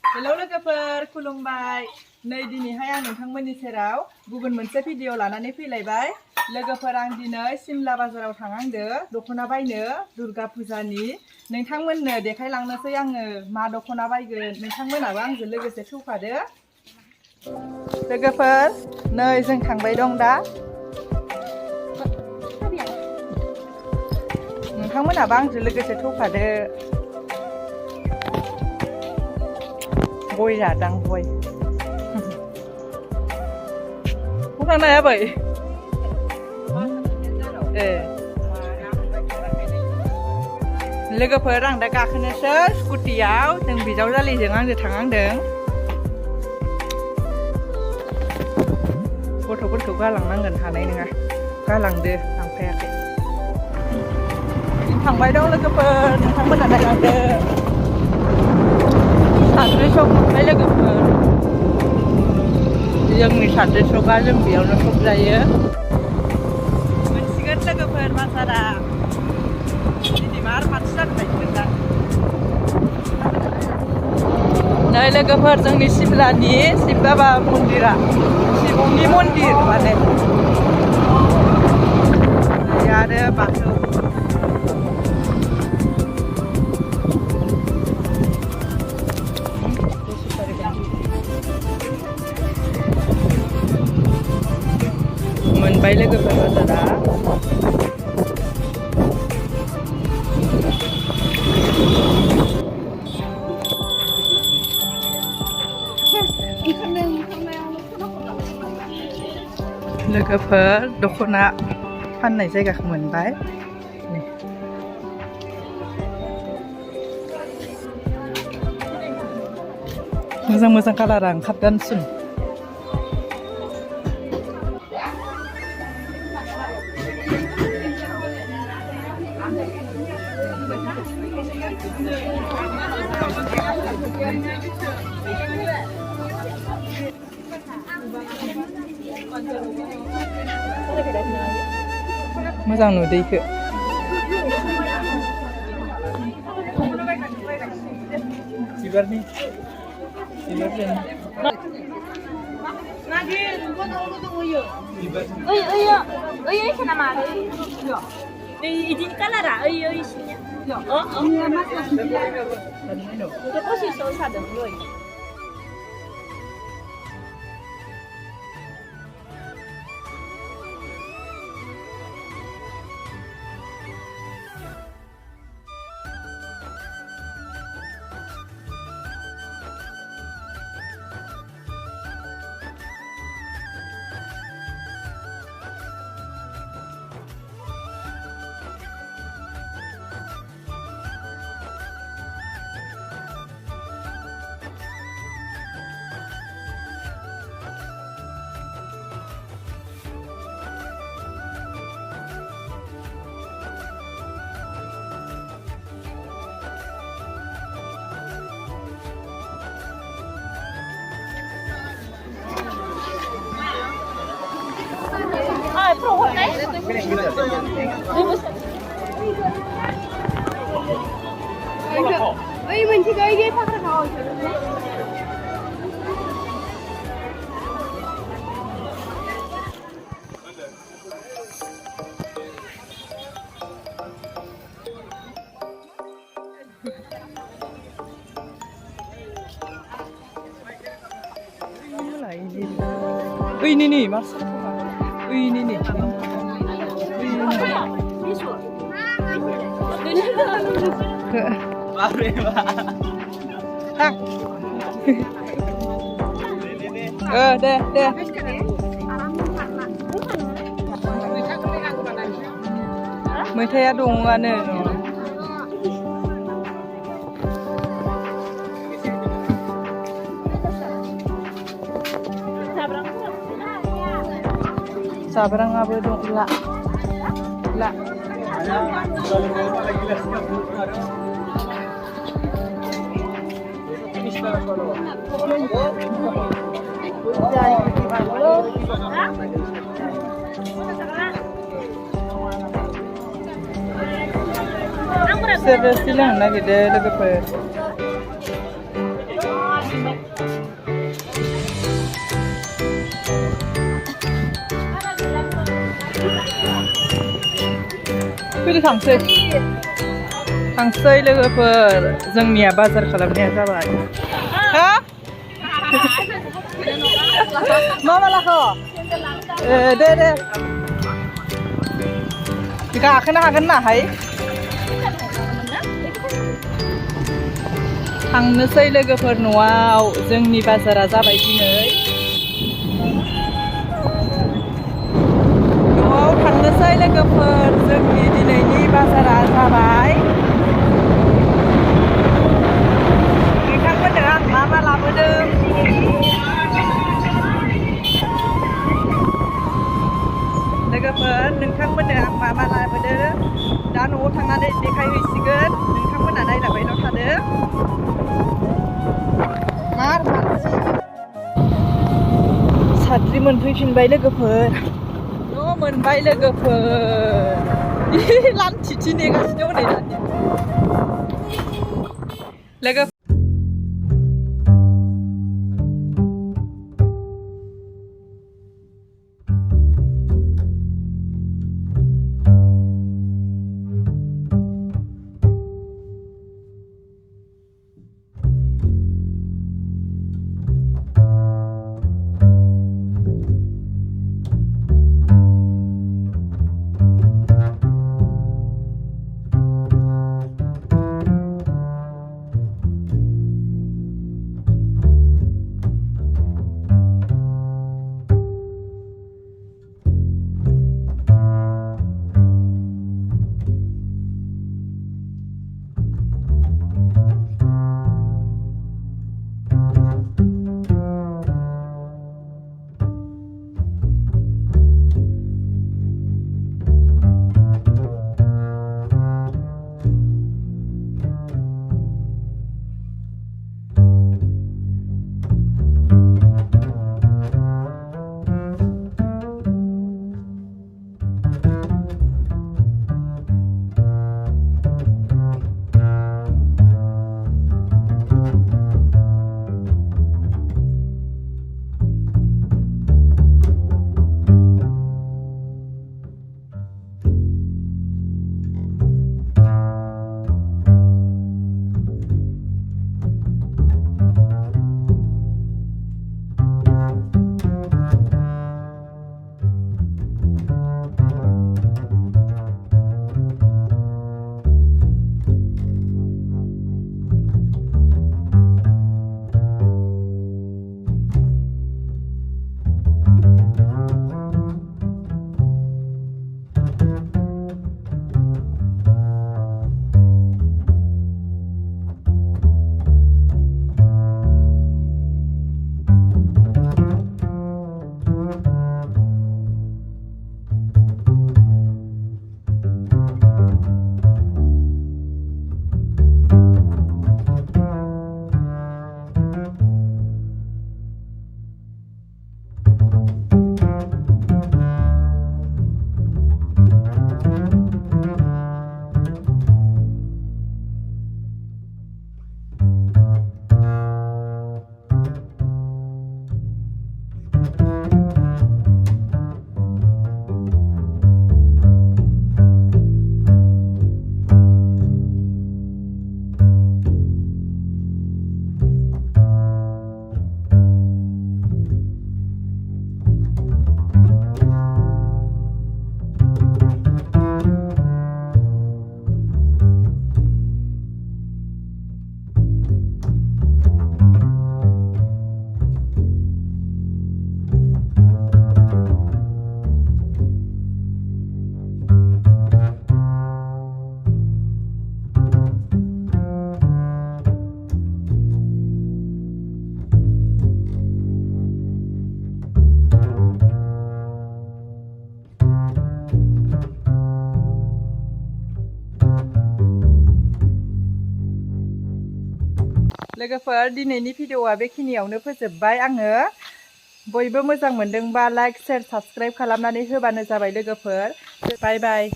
Hello लोगोफोर खुलुमबाय नै दिनैहाय आं नोंथांमोननि सेराव गुबुन मोनसे भिडिअ लानानै फैलायबाय लोगोफोर आं दिनै सिमला बाजाराव थांहांदो दख'ना बायनो दुर्गा फुजानि नोंथांमोननो देखायलांनोसै आङो मा दख'ना बायगोन नोंथांमोनाबो आंजों लोगोसे फैफादो लोगोफोर नै जों थांबाय दं दा नोंथांमोनाबो आंजों लोगोसे फैफादो गय जादां गय थांनो हायाबै लोगोफोर आं दा गाखोनोसै स्कुटियाव जों बिजावजालिजों आंजों थांहांदों गथ'फोरखौ गालांनांगोन हानाय नङा गालांदो लांफायाखै थांबाय दं लोगोफोर नोंथांमोना नायलांदो साद्रि सक मोनबाय लोगोफोर जोंनि साद्रि सका जों बेयावनो सक जायो मोनसिगोन लोगोफोर बाजारा दिनै मार मानसि जाबायमोन दा नै लोगोफोर जोंनि सिमलानि शिब बाबा मन्दिरा शिबनि मन्दिर माने आरो बाथौ मोनबाय लोगोफोर बाजारा लोगोफोर दख'ना फाननाय जायगाखौ मोनबाय मोजां मोजां कालारा ओंखारगासिनो मोजां नुदैखो बिबारनि 이디 깔라라 어이 신냐 이거 꽃이 쏘사든 거이 Ơi mình chỉ cái ghế phát ra thôi. Ui nè nè mà ui nè nè tak deh मैथाया दङआनो sabrangआबो दं ला Servis silang lagi deh, logoper. फैदो थांसै लोगोफोर जोंनिया बाजार खालामनाया जाबाय हा मा लाखो दे गाखोनो हागोन ना हाय थांनोसै लोगोफोर न'आव जोंनि बाजारा जाबाय दिनै न'आव थांनोसै लोगोफोर जोंनि दिनैनि बाजारा जाबाय नोंथांमोननो आं मा लाबोदों लोगोफोर नोंथांमोननो आं मा लाबोदों दा न'आव थांनानै देखायहैसिगोन नोंथांमोना नायलाबायल' थादो साद्रि मोनफैफिनबाय लोगोफोर न' मोनबाय लोगोफोर लान्थिथि नेगासिनो हनै दानिया लोगो लोगोफोर दिनैनि भिडिअआ बेखिनियावनो फोजोबबाय आङो बयबो मोजां मोनदोंबा लाइक शेयार साबस्क्राइब खालामनानै होबानो जाबाय लोगोफोर बाय बाय।